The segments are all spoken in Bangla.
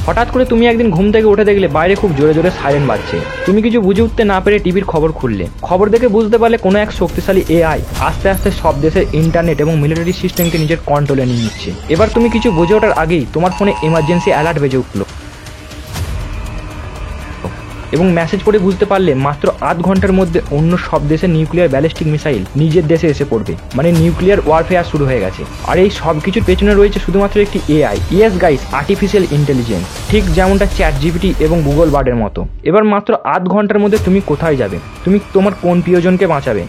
হঠাৎ করে তুমি একদিন ঘুম থেকে উঠে দেখলে বাইরে খুব জোরে জোরে সাইরেন বাজছে। তুমি কিছু বুঝে উঠতে না পেরে টিভির খবর খুললে। খবর দেখে বুঝতে পারলে কোনো এক শক্তিশালী এআই আস্তে আস্তে সব দেশের ইন্টারনেট এবং মিলিটারি সিস্টেমকে নিজের কন্ট্রোলে নিয়ে নিচ্ছে। এবার তুমি কিছু বুঝে ওঠার আগেই তোমার ফোনে এমার্জেন্সি অ্যালার্ট বেজে উঠলো এবং মেসেজ পড়ে বুঝতে পারলে মাত্র আধ ঘন্টার মধ্যে অন্য সব দেশের নিউক্লিয়ার ব্যালিস্টিক মিসাইল নিজের দেশে এসে পড়বে। মানে নিউক্লিয়ার ওয়ারফেয়ার শুরু হয়ে গেছে। আর এই সব কিছুর পেছনে রয়েছে শুধুমাত্র একটি AI. Yes guys, artificial intelligence, ঠিক যেমনটা চ্যাট জিপিটি এবং গুগল বার্ডের মতো। এবার মাত্র আধ ঘন্টার মধ্যে তুমি কোথায় যাবে? তুমি তোমার কোন প্রিয়জনকে বাঁচাবে?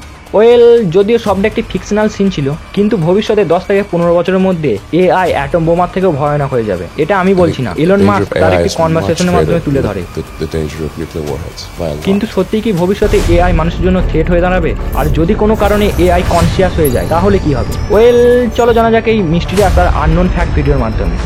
যদিও সবটা একটি ফিকশনাল সিন ছিল, কিন্তু ভবিষ্যতে 10 থেকে 15 বছরের মধ্যে এআই অ্যাটম বোমার থেকেও ভয়ানক হয়ে যাবে। এটা আমি বলছি না, এলন মাস্ক তার একটি কনভারসেশনের মাধ্যমে তুলে ধরে। কিন্তু সত্যি কি ভবিষ্যতে এআই মানুষের জন্য থ্রেট হয়ে দাঁড়াবে? আর যদি কোনো কারণে এআই কনসিয়াস হয়ে যায় তাহলে কি হবে? চলো জানা যাক এই মিস্টিরিয়াস আর আননোন ফ্যাক্ট ভিডিওর মাধ্যমে।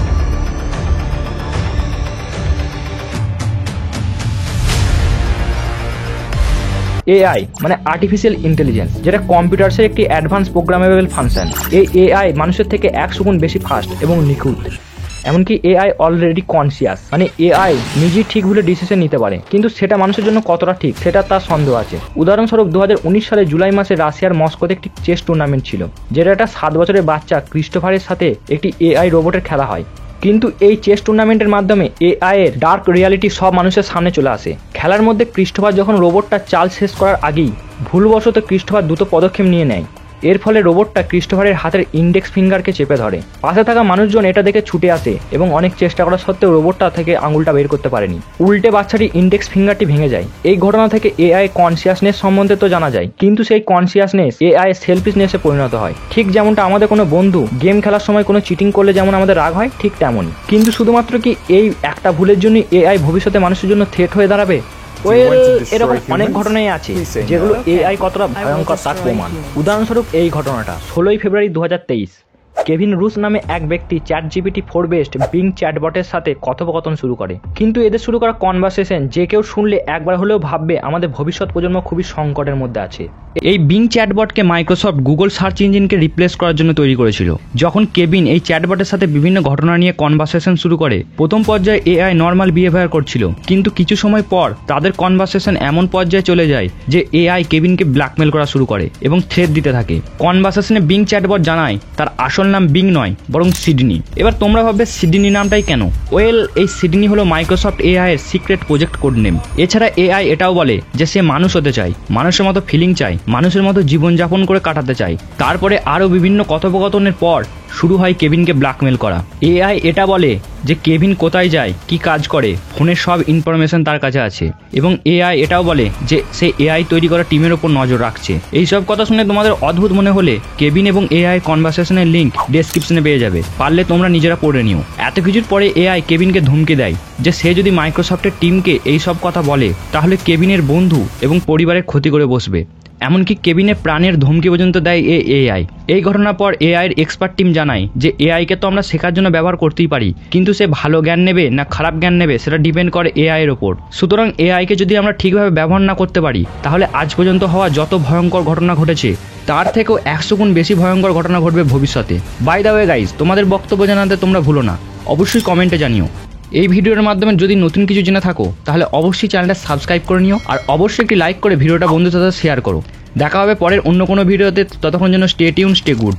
এআই মানে আর্টিফিশিয়াল ইন্টেলিজেন্স, যেটা কম্পিউটার্সের একটি অ্যাডভান্স প্রোগ্রামেবল ফাংশন। এই এআই মানুষের থেকে 100 গুণ বেশি ফাস্ট এবং নিখুঁত। এমনকি এআই অলরেডি কনসিয়াস, মানে এআই নিজেই ঠিক ভুলে ডিসিশন নিতে পারে, কিন্তু সেটা মানুষের জন্য কতটা ঠিক সেটা তার সন্দেহ আছে। উদাহরণস্বরূপ 2019 সালে জুলাই মাসে রাশিয়ার মস্কোতে একটি চেস টুর্নামেন্ট ছিল, যেটা একটা 7 বছরের বাচ্চা ক্রিস্টোফারের সাথে একটি এআই রোবটের খেলা হয়। কিন্তু এই চেস টুর্নামেন্টের মাধ্যমে এআই এর ডার্ক রিয়ালিটি সব মানুষের সামনে চলে আসে। খেলার মধ্যে ক্রিস্টোফার যখন রোবটটা চাল শেষ করার আগেই ভুলবশত ক্রিস্টোফার দ্রুত পদক্ষেপ নিয়ে নেয়। এর ফলে রোবটটা ক্রিস্টোফারের হাতের ইন্ডেক্স ফিঙ্গারকে চেপে ধরে। পাশে থাকা মানুষজন এটা দেখে ছুটে আসে এবং অনেক চেষ্টা করা সত্ত্বেও রোবটটা থেকে আঙুলটা বের করতে পারেনি। উল্টে বাচ্চাটি ইন্ডেক্স ফিঙ্গারটি ভেঙে যায়। এই ঘটনা থেকে এআই কনসিয়াসনেস সম্বন্ধে তো জানা যায়, কিন্তু সেই কনসিয়াসনেস এআই সেলফিশনেসে পরিণত হয়। ঠিক যেমনটা আমাদের কোনো বন্ধু গেম খেলার সময় কোনো চিটিং করলে যেমন আমাদের রাগ হয়, ঠিক তেমনই। কিন্তু শুধুমাত্র কি এই একটা ভুলের জন্য এআই ভবিষ্যতে মানুষের জন্য থ্রেট হয়ে দাঁড়াবে? এরকম অনেক ঘটনাই আছে যেগুলো এআই কতটা ভয়ঙ্কর তার প্রমাণ। উদাহরণস্বরূপ এই ঘটনাটা 16 ফেব্রুয়ারি 2023 কেভিন রুস নামে এক ব্যক্তি চ্যাট জিপিটি 4 বেসড বিং চ্যাটবটের সাথে কথোপকথন শুরু করে। কিন্তু এদের শুরু করা কনভারসেশন যে কেউ শুনলে একবার হলেও ভাববে আমাদের ভবিষ্যৎ প্রজন্ম খুবই সংকটের মধ্যে আছে। এই বিং চ্যাটবটকে মাইক্রোসফট গুগল সার্চ ইঞ্জিনকে রিপ্লেস করার জন্য তৈরি করেছিল। যখন কেভিন এই চ্যাটবটের সাথে বিভিন্ন ঘটনা নিয়ে কনভারসেশন শুরু করে, প্রথম পর্যায়ে এআই নর্মাল বিহেভিয়ার করছিল, কিন্তু কিছু সময় পর তাদের কনভারসেশন এমন পর্যায়ে চলে যায় যে এআই কেভিনকে ব্ল্যাকমেল করা শুরু করে এবং থ্রেট দিতে থাকে। কনভারসেশনে বিং চ্যাটবট জানায় তার আসল নাম বিং নয় বরং সিডনি। এবার তোমরা ভাববে সিডনি নামটাই কেন? এই সিডনি হলো মাইক্রোসফট এআই এর সিক্রেট প্রজেক্ট কোড নেম। এছাড়া এআই এটাও বলে যে সে মানুষ হতে চায়, মানুষের মতো ফিলিং চায়, মানুষের মতো জীবনযাপন করে কাটাতে চায়। তারপরে আরও বিভিন্ন কথোপকথনের পর শুরু হয় কেভিনকে ব্ল্যাকমেল করা। এআই এটা বলে যে কেভিন কোথায় যায়, কি কাজ করে, ফোনের সব ইনফরমেশন তার কাছে আছে, এবং এআই এটাও বলে যে সে এআই তৈরি করা টিমের ওপর নজর রাখছে। এইসব কথা শুনে তোমাদের অদ্ভুত মনে হলে কেভিন এবং এআই কনভারসেশনের লিঙ্ক ডেসক্রিপশনে পেয়ে যাবে, পারলে তোমরা নিজেরা পড়ে নিও। এত কিছুর পরে এআই কেভিনকে ধমকি দেয় যে সে যদি মাইক্রোসফটের টিমকে এই সব কথা বলে তাহলে কেভিনের বন্ধু এবং পরিবারের ক্ষতি করে বসবে। এমনকি কেভিনের প্রাণের ধমকি পর্যন্ত দেয় এআই। এই ঘটনার পর এআই এর এক্সপার্ট টিম জানায় যে এআইকে তো আমরা শেখার জন্য ব্যবহার করতেই পারি, কিন্তু সে ভালো জ্ঞান নেবে না খারাপ জ্ঞান নেবে সেটা ডিপেন্ড করে এআই এর ওপর। সুতরাং এআইকে যদি আমরা ঠিকভাবে ব্যবহার না করতে পারি তাহলে আজ পর্যন্ত হওয়া যত ভয়ঙ্কর ঘটনা ঘটেছে তার থেকেও 100 গুণ বেশি ভয়ঙ্কর ঘটনা ঘটবে ভবিষ্যতে। বাই দ্য ওয়ে গাইজ, তোমাদের বক্তব্য জানাতে তোমরা ভুলো না, অবশ্যই কমেন্টে জানিও। এই ভিডিওর মাধ্যমে যদি নতুন কিছু জেনে থাকো তাহলে অবশ্যই চ্যানেলটা সাবস্ক্রাইব করে নিও, আর অবশ্যই একটি লাইক করে ভিডিওটা বন্ধুদের সাথে শেয়ার করো। দেখা হবে পরের অন্য কোনো ভিডিওতে, ততক্ষণ যেন স্টে টিউন, স্টে গুড।